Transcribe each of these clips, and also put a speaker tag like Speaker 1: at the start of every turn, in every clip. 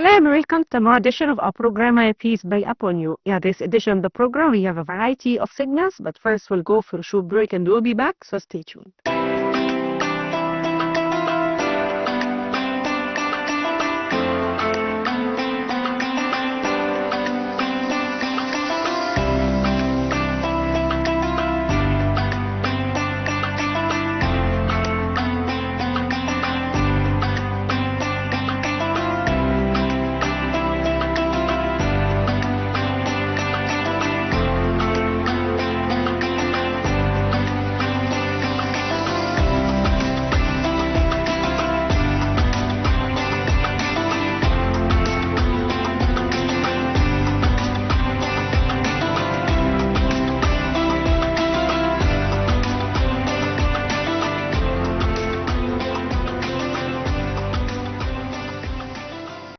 Speaker 1: Salam alaikum to more edition of our program, Peace be upon you. Yeah, this edition of the program, we have a variety of signals, but first we'll go for a short break and we'll be back, so stay tuned.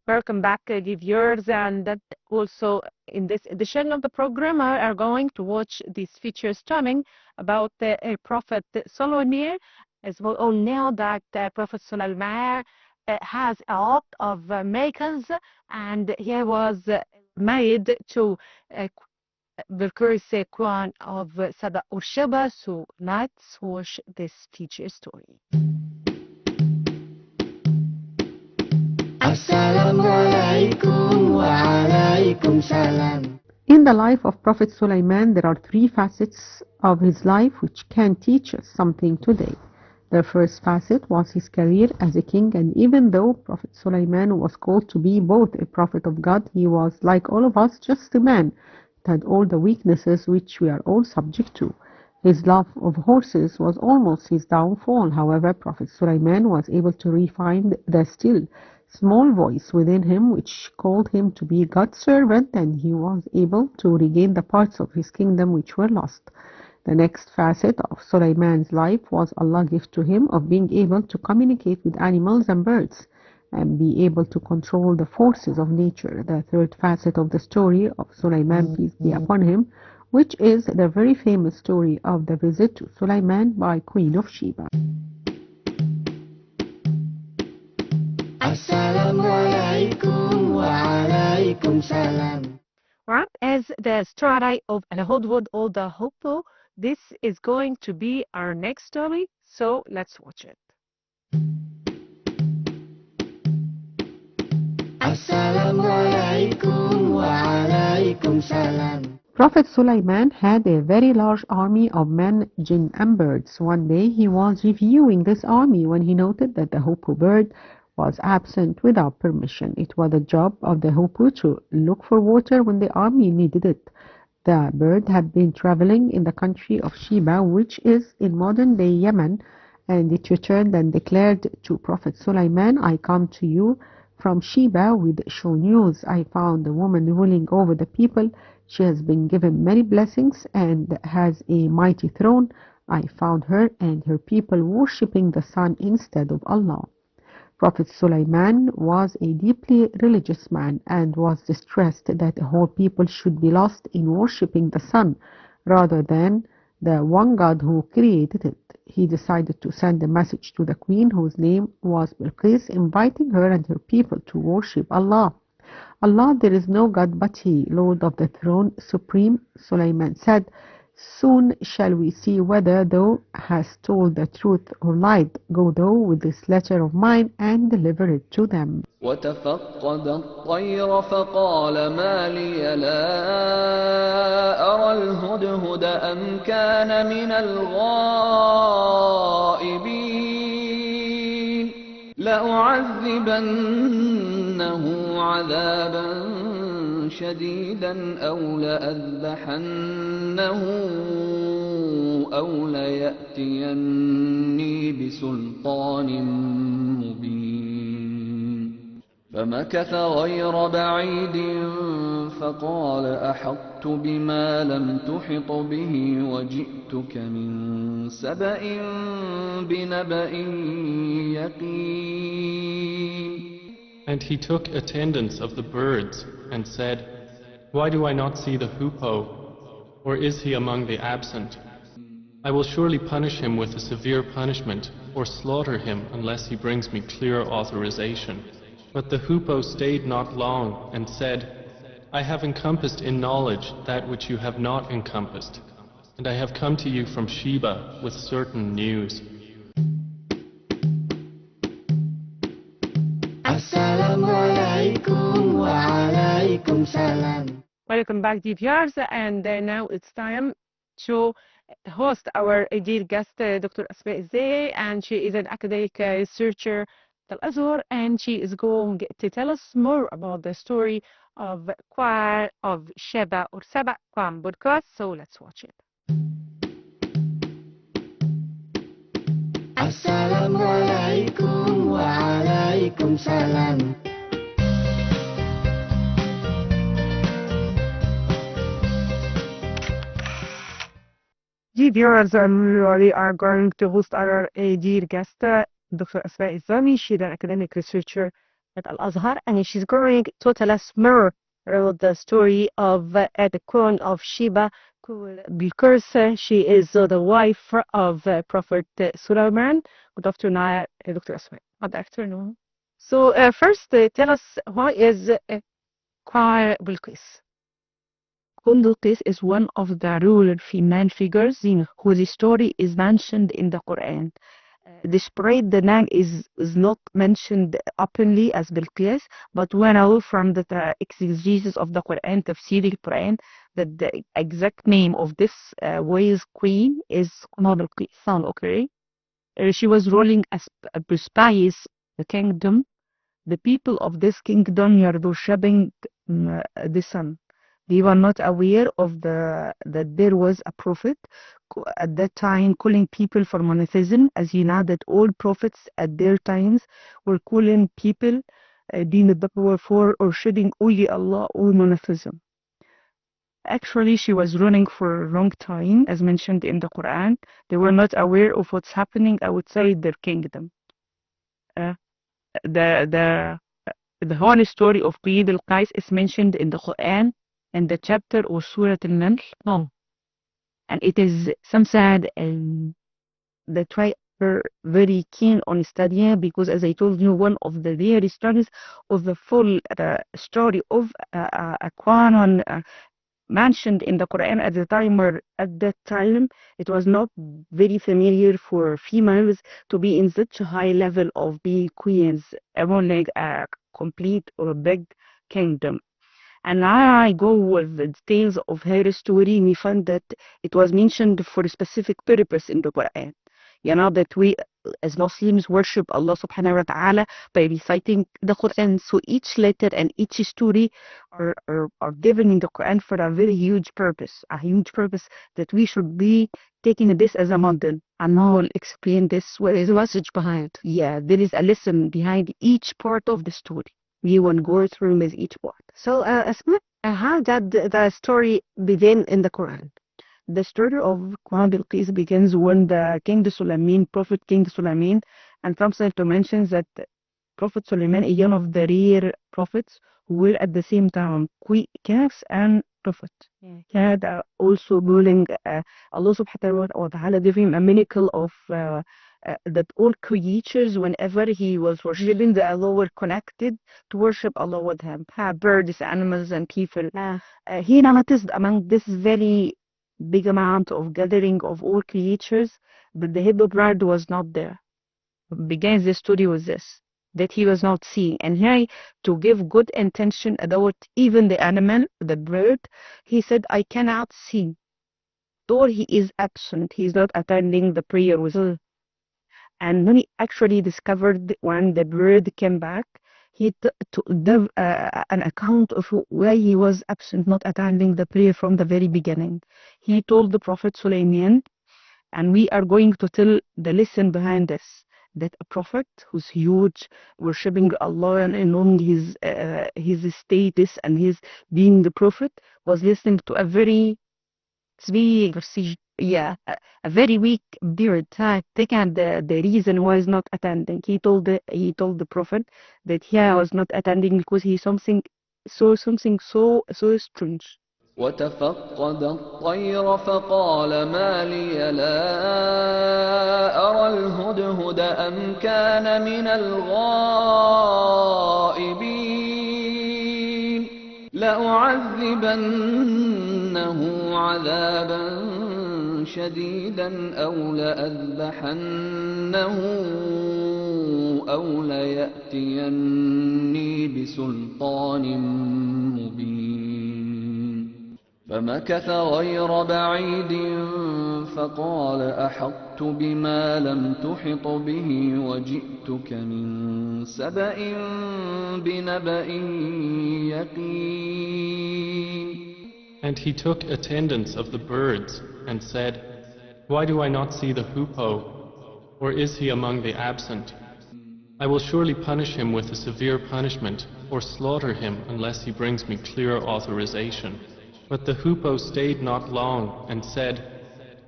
Speaker 1: Welcome back, dear viewers, and that also in this edition of the program we are going to watch these features stunning about Prophet Solomon. As we all know that Prophet Solomon has a lot of makers, and he was married to Belqis, Queen of Saba or Sheba. So let's watch this feature story.
Speaker 2: In the life of Prophet Sulaiman, there are three facets of his life which can teach us something today. The first facet was his career as a king, and even though Prophet Sulaiman was called to be both a prophet of God, he was, like all of us, just a man that had all the weaknesses which we are all subject to. His love of horses was almost his downfall. However, Prophet Sulaiman was able to refine the still small voice within him which called him to be God's servant, and he was able to regain the parts of his kingdom which were lost. The next facet of Sulaiman's life was Allah's gift to him of being able to communicate with animals and birds and be able to control the forces of nature. The third facet of the story of Sulaiman, peace be upon him, which is the very famous story of the visit to Sulaiman by Queen of Sheba.
Speaker 1: Right, as the story of Al-Hudhud or the Hoopoe, this is going to be our next story, so let's watch it.
Speaker 2: Prophet Sulaiman had a very large army of men, jinn and birds. One day he was reviewing this army when he noted that the Hoopoe bird was absent without permission. It was the job of the Hoopoe to look for water when the army needed it. The bird had been traveling in the country of Sheba, which is in modern-day Yemen, and it returned and declared to Prophet Sulaiman, I come to you from Sheba with show news. I found a woman ruling over the people. She has been given many blessings and has a mighty throne. I found her and her people worshipping the sun instead of Allah. Prophet Sulaiman was a deeply religious man and was distressed that the whole people should be lost in worshipping the sun rather than the one God who created it. He decided to send a message to the queen, whose name was Belqis, inviting her and her people to worship Allah. Allah, there is no God but He, Lord of the throne supreme. Sulaiman said, soon shall we see whether thou hast told the truth or lied. Go thou with this letter of mine and deliver it to them.
Speaker 3: وتفقد الطير فقال ما لي لا أرى الهدهد أم كان من الغائبين لأعذبنه عذابا شديدا أو لأذبحنه أو ليأتيني بسلطان مبين فمكث غير بعيد فقال أحطت بما لم تحط به وجئتك من سبأ بنبأ يقين.
Speaker 4: And he took attendance of the birds and said, why do I not see the hoopoe, or is he among the absent? I will surely punish him with a severe punishment, or slaughter him unless he brings me clear authorization. But the hoopoe stayed not long, and said, I have encompassed in knowledge that which you have not encompassed, and I have come to you from Sheba with certain news.
Speaker 5: Assalamu alaikum wa alaikum salam.
Speaker 1: Welcome back, dear viewers, and now it's time to host our dear guest, Dr. Asmaa Elzieny, and she is an academic researcher at Al-Azhar, and she is going to tell us more about the story of choir of Sheba or Saba Quam Belqis. So let's watch it.
Speaker 5: Assalamu alaikum wa alaikum salam.
Speaker 1: Dear viewers, we really are going to host our dear guest, Dr. Asmaa Elzieny. She's an academic researcher at Al-Azhar, and she's going to tell us more about the story of the Queen of Sheba called Belqis. She is the wife of Prophet Sulaiman. Good afternoon, Dr. Asmaa. Good afternoon. So first, tell us why is Queen Belqis? Queen Belqis is one of the ruler female figures whose story is mentioned in the Quran. Despite the name is not mentioned openly as Belqis, but we know from the exegesis of the Quran, tafsir al-Quran, that the exact name of this wise queen is Belqis. Okay? She was ruling as a precise kingdom. The people of this kingdom were worshipping the sun. They were not aware of that there was a prophet at that time calling people for monotheism, as you know that all prophets at their times were calling people for worshipping only Allah or monotheism. Actually, she was running for a long time, as mentioned in the Quran. They were not aware of what's happening outside their kingdom. The whole story of Queen Belqis is mentioned in the Quran and the chapter of Surah Al-Nil. No. And it is some sad and that why we're very keen on studying, because as I told you, one of the very studies of the full story of a Quran mentioned in the Quran at that time it was not very familiar for females to be in such a high level of being queens, ruling a complete or a big kingdom. And now I go with the details of her story, we find that it was mentioned for a specific purpose in the Quran. You know that we as Muslims worship Allah subhanahu wa ta'ala by reciting the Quran. So each letter and each story are given in the Quran for a very huge purpose. A huge purpose that we should be taking this as a model. And now I'll explain this. What is the message behind? Yeah, there is a lesson behind each part of the story. We will go through with each part. So, Asma, how did the story begin in the Quran? The story of Queen Belqis begins when the King Sulaiman, Prophet King Sulaiman, and some say to mention that Prophet Sulaiman is one of the rare prophets who were at the same time kings and prophet. Yeah. He had also ruling Allah subhanahu wa ta'ala gave him a miracle of that all creatures, whenever he was worshipping the Allah, were connected to worship Allah with him. Birds, animals, and people. He noticed among this very big amount of gathering of all creatures, but the hippo bird was not there. Begins the story with this, that he was not seeing. And here, to give good intention about even the animal, the bird, he said, I cannot see. Though he is absent, he is not attending the prayer with us. And when he actually discovered when the bird came back, he gave an account of why he was absent, not attending the prayer from the very beginning. He told the Prophet Sulaiman, and we are going to tell the lesson behind this, that a prophet who's huge, worshipping Allah and knowing his status and his being the prophet, was listening to a very a very weak bird. Taking the reason why he's not attending. He told the prophet that he was not attending because he saw something so strange.
Speaker 3: وتفقد الطير فقال ما لي لا أرى الهدهد أم كان من الغائبين لأعذبنه عذابا شديدا أو لأذبحنه أو ليأتيني بسلطان مبين فمكث غير بعيد فقال أحطت بما لم تحط به وجئتك من سبأ بنبأ يقين.
Speaker 4: And he took attendance of the birds and said, why do I not see the hoopoe? Or is he among the absent? I will surely punish him with a severe punishment, or slaughter him unless he brings me clear authorization. But the hoopoe stayed not long and said,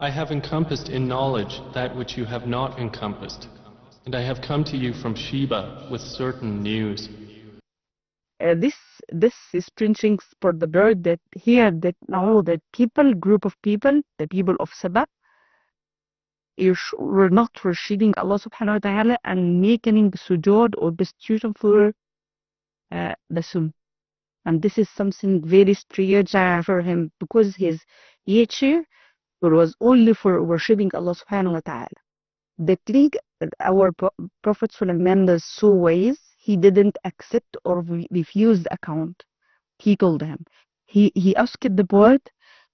Speaker 4: I have encompassed in knowledge that which you have not encompassed, and I have come to you from Sheba with certain news.
Speaker 1: This is preaching for the bird that here that now that group of people, the people of Saba, were not worshipping Allah subhanahu wa ta'ala and making sujood or prostitution for the sun. And this is something very strange for him because his nature was only for worshipping Allah subhanahu wa ta'ala. The thing our Prophet Sulaiman was so wise, he didn't accept or refuse the account. He told him. He asked the bird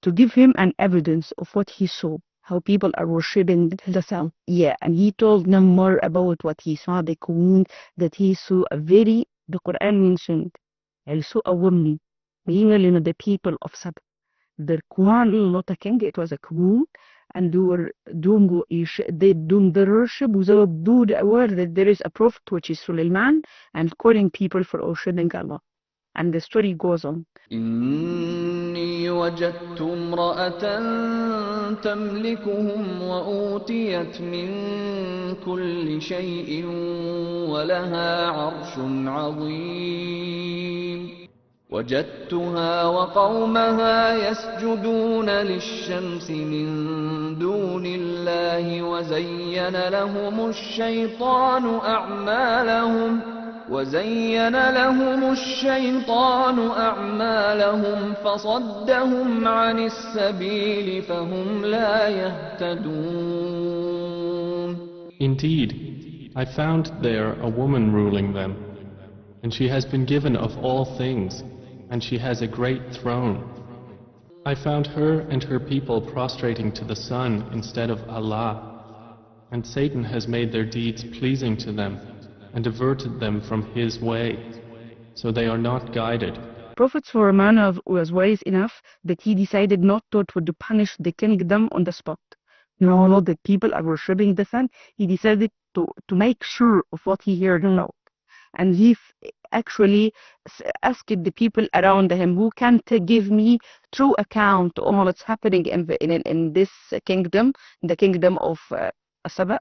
Speaker 1: to give him an evidence of what he saw, how people are worshipping the sun. Yeah, and he told them more about what he saw, the queen, that he saw the Quran mentioned, also a woman, meaning the people of Saba. The queen, not a king, it was a queen. And they were doing the worship without being aware that there is a prophet, which is Sulaiman, and calling people for worshiping Allah. And the story goes on.
Speaker 3: إني وجدت امرأة تملكهم وأوتيت من كل شيء ولها عرش عظيم وجدتها وقومها يسجدون للشمس من دون الله وزين لهم الشيطان أعمالهم فصدهم عن السبيل فهم لا يهتدون.
Speaker 4: Indeed, I found there a woman ruling them, and she has been given of all things, and she has a great throne. I found her and her people prostrating to the sun instead of Allah, and Satan has made their deeds pleasing to them and diverted them from his way, so they are not guided.
Speaker 1: Prophet Sulaiman was wise enough that he decided not to punish the kingdom on the spot. No, the people are worshipping the sun. He decided to make sure of what he heard now. And he actually asked the people around him, who can give me true account of what's happening in this kingdom, the kingdom of Saba.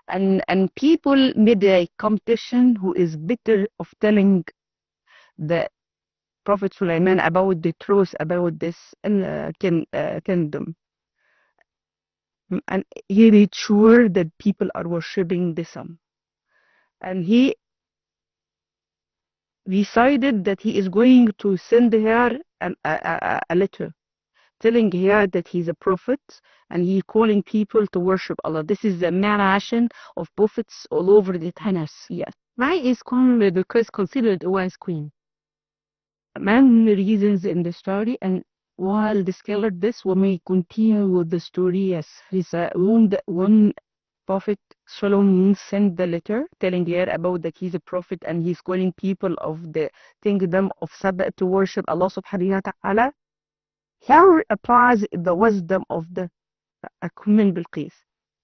Speaker 1: And people made a competition who is better of telling the Prophet Sulaiman about the truth about this kingdom. And he made sure that people are worshipping the sun. And he decided that he is going to send her a letter telling her that he's a prophet and he's calling people to worship Allah. This is the narration of prophets all over the Tanas. Yes. Why is Queen Belqis considered a wise queen? Many reasons in the story, and while discovered this, we may continue with the story. Yes, he's one Prophet Solomon sent the letter telling her about that he's a prophet and he's calling people of the kingdom of Saba to worship Allah subhanahu wa ta'ala. Here applies the wisdom of the Queen Belqis.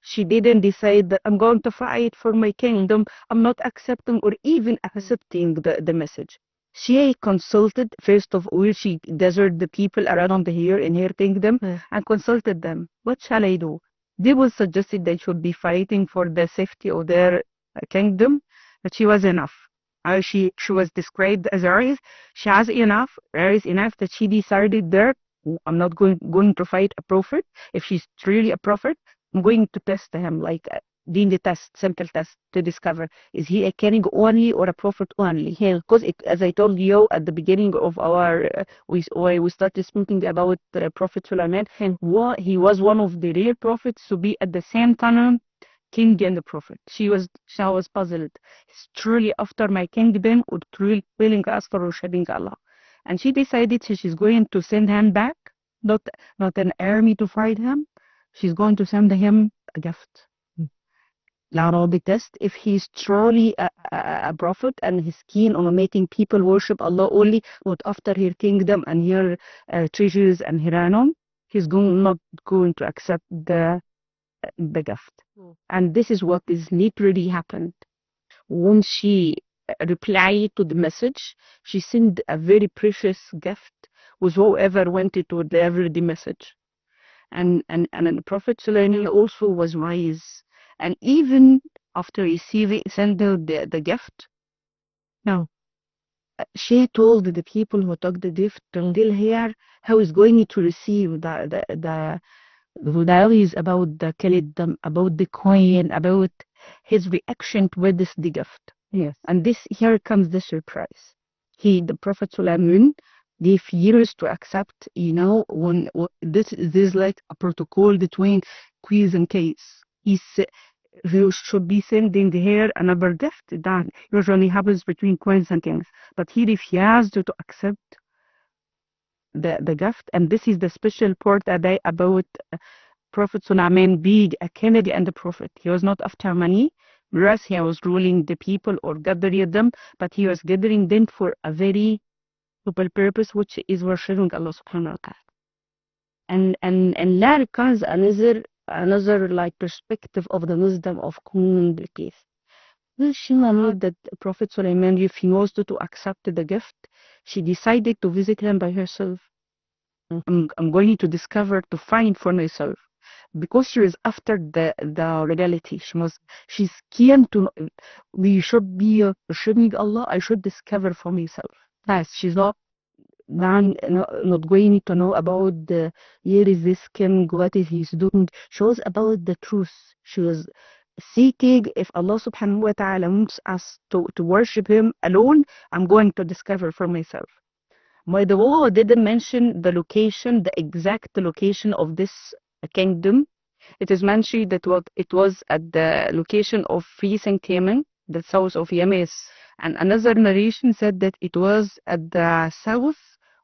Speaker 1: She didn't decide that I'm going to fight for my kingdom. I'm not accepting or even accepting the message. She consulted, first of all, she gathered the people around here in her kingdom and consulted them. What shall I do? They was suggested they should be fighting for the safety of their kingdom, but she was enough. She was described as wise. She has enough that she decided there I'm not going to fight a prophet. If she's really a prophet, I'm going to test him, like doing the test, simple test to discover, is he a king only or a prophet only? Because as I told you at the beginning of our, we started speaking about Prophet Sulaiman, and he was one of the rare prophets to be at the same time king and the prophet. She was puzzled. It's truly after my kingdom or truly willing us for worshiping Allah. And she decided she's going to send him back, not an army to fight him. She's going to send him a gift. Now the test if he's truly a prophet and he's keen on making people worship Allah only, not after her kingdom and her treasures and her renown, he's not going to accept the gift. And this is what is literally happened. When she replied to the message, she sent a very precious gift with whoever wanted to deliver the message. And the Prophet Sulaiman also was wise. And even after sending the gift, now she told the people who took the gift until here how is going to receive the diaries about the kingdom, about the coin, about his reaction with the gift. Yes. And here comes the surprise. The Prophet Sulaiman gave years to accept, when this is like a protocol between queens and kings. He should be sending her another gift. That usually happens between queens and kings. But he refused to accept the gift. And this is the special part about Prophet Sulaiman being a king and a prophet. He was not after money, whereas he was ruling the people or gathering them, but he was gathering them for a very noble purpose, which is worshiping Allah subhanahu wa ta'ala. And there comes another like perspective of the wisdom of Queen Belqis. When she knew that Prophet Sulaiman refused to accept the gift, she decided to visit him by herself. I'm going to discover, to find for myself. Because she was after the reality. She's keen to know, we should be worshiping Allah. I should discover for myself. Yes, she's not going to know about here is this king, what is he doing. She was about the truth. She was seeking if Allah subhanahu wa ta'ala wants us to worship him alone. I'm going to discover for myself. By the way, I didn't mention the exact location of this kingdom. It is mentioned that it was at the location of recent Yemen, the south of Yemen. And another narration said that it was at the south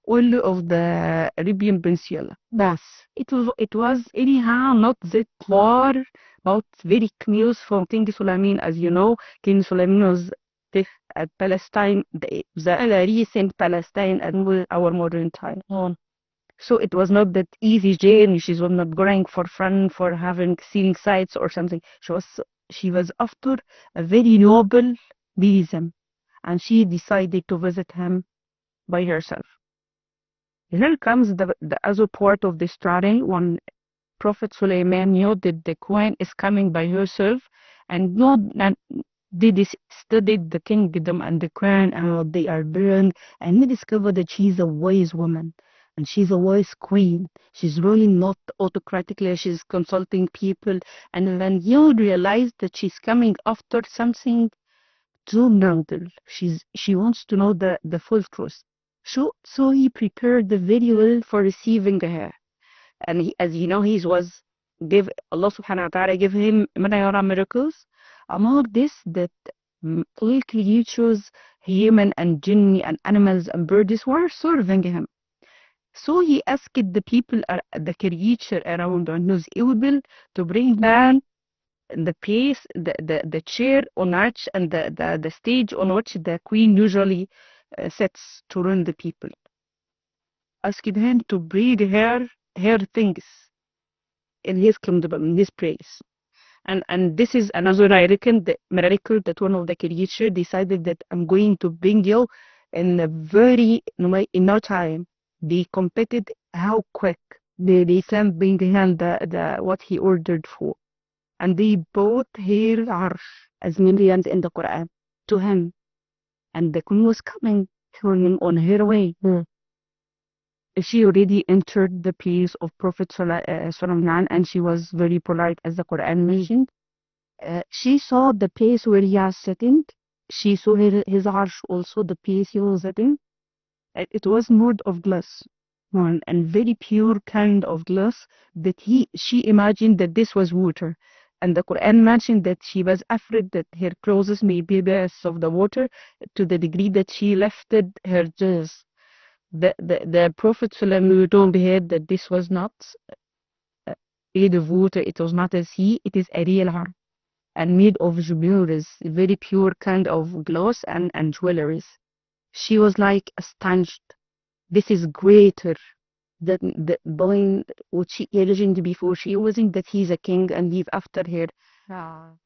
Speaker 1: only of the Arabian Peninsula. Yes. It was anyhow not that far, but very close from King Sulaiman. As you know, King Sulaiman was at Palestine, the recent Palestine and our modern time. So it was not that easy journey. She was not going for fun, for having seeing sights or something. She was after a very noble reason, and she decided to visit him by herself. Here comes the other part of the story. When Prophet Sulaiman knew that the queen is coming by herself, and they studied the kingdom and the crown and what they are doing, and they discovered that she's a wise woman and she's a wise queen. She's really not autocratically, she's consulting people. And when you realize that she's coming after something too noble, she wants to know the full truth. So he prepared the very well for receiving her. And as you know, Allah subhanahu wa ta'ala gave him many miracles. Among this, that all creatures, human and jinn and animals and birds were serving him. So he asked the people, the creature around on his able to bring down the place, the chair on which and the stage on which the queen usually sits to run the people. Asked him to bring her things in his kingdom, in his place. And this is another miracle that one of the creatures decided that I'm going to bring you in no time. They competed how quick they can bring him what he ordered for. And they brought her arsh, as mentioned in the Quran, to him. And the queen was coming on her way. she already entered the peace of Prophet Sulaiman, and she was very polite, as the Quran mentioned. She saw the place where he was sitting. She saw his arsh also, the place he was sitting. It was made of glass, and very pure kind of glass that she imagined that this was water. And the Quran mentioned that she was afraid that her clothes may be because of the water, to the degree that she lifted her dress. The Prophet ﷺ told her that this was not made of water, it was not a sea, it is a real heart, and made of jewelries, very pure kind of glass and jewelries. She was like astonished. This is greater than the boy what she imagined before. She wasn't that he's a king and live after her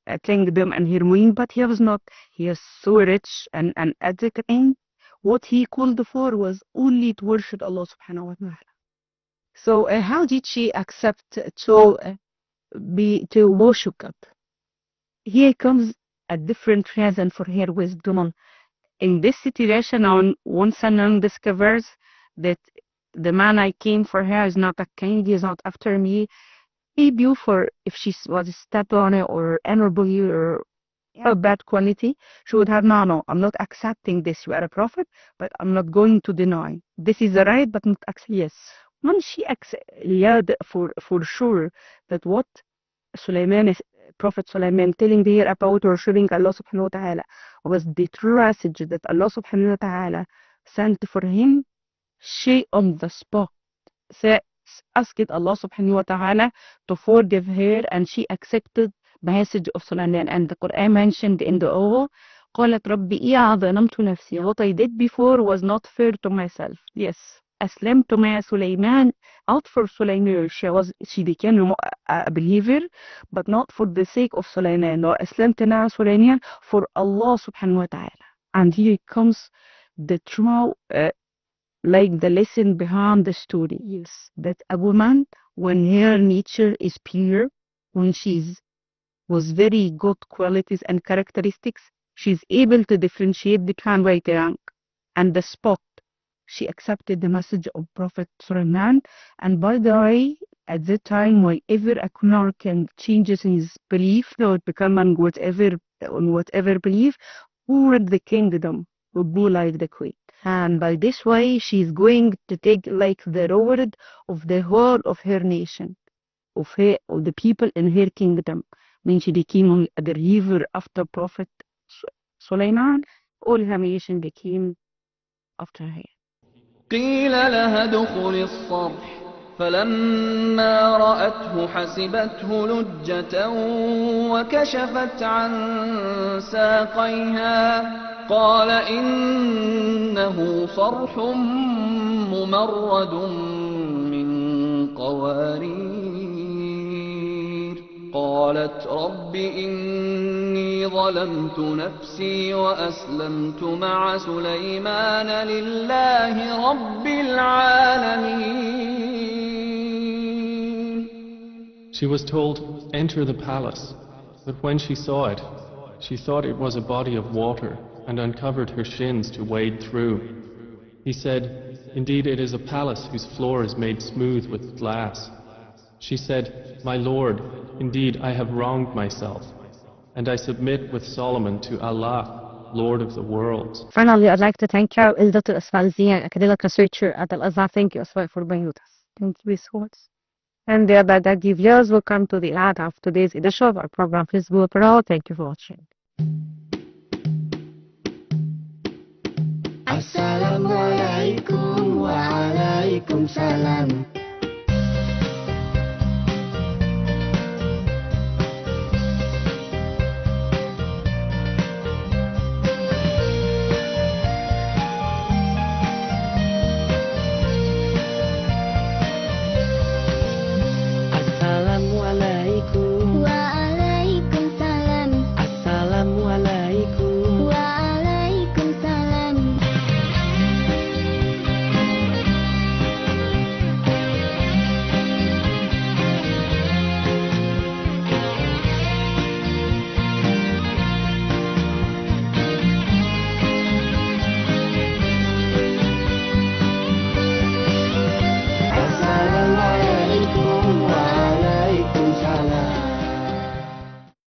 Speaker 1: a kingdom and her queen, but he was not. He is so rich and at the king, what he called for was only to worship Allah subhanahu wa ta'ala. So how did she accept to worship God? Here comes a different reason for her wisdom. In this situation, one son discovers that the man I came for her is not a king, he is not after me. Maybe for if she was stubborn or honorable or a bad quality, she would have no, I'm not accepting this. You are a prophet, but I'm not going to deny. This is the right, but not accept. Yes. When she for sure that what Sulaiman is, Prophet Sulaiman telling her about worshiping Allah subhanahu wa ta'ala was the true message that Allah subhanahu wa ta'ala sent for him. She on the spot asked Allah subhanahu wa ta'ala to forgive her, and she accepted the message of Sulaiman. And the Quran mentioned in the oath, قالت ربي ظلمت نفسي. What I did before was not fair to myself. Yes. أسلمت مع سليمان, out for Sulaiman. She became a believer, but not for the sake of Sulaiman. No, أسلمت مع سليمان for Allah subhanahu wa ta'ala. And here comes the true like the lesson behind the story. Yes, that a woman, when her nature is pure, when she's was very good qualities and characteristics, she's able to differentiate between right and wrong. And the spot, she accepted the message of Prophet Sulaiman. And by the way, at that time, whenever a monarch can changes his belief, or become on whatever belief, over the kingdom would be like the queen. And by this way, she's going to take like the reward of the whole of her nation, of the people in her kingdom. When she became a believer after Prophet Sulaiman, all her nation became after her.
Speaker 3: قيل لها ادخل الصرح فلما رأته حسبته لجة وكشفت عن ساقيها قال إنه صرح ممرد من قوارير قالت رب إني ظلمت نفسي وأسلمت مع سليمان لله رب العالمين.
Speaker 4: She was told, enter the palace, but when she saw it, she thought it was a body of water and uncovered her shins to wade through. He said, indeed it is a palace whose floor is made smooth with glass. She said, my Lord, indeed I have wronged myself, and I submit with Solomon to Allah, Lord of the worlds.
Speaker 1: Finally, I'd like to thank you, Dr. Asmaa Elzieny, academic researcher at Al-Azhar. Thank you, Asmaa, for being with us. Thank you so much. And that viewers will come to the end of today's edition of our program, Facebook Pro. Thank you for watching.
Speaker 5: Assalamualaikum wa alaikum salam.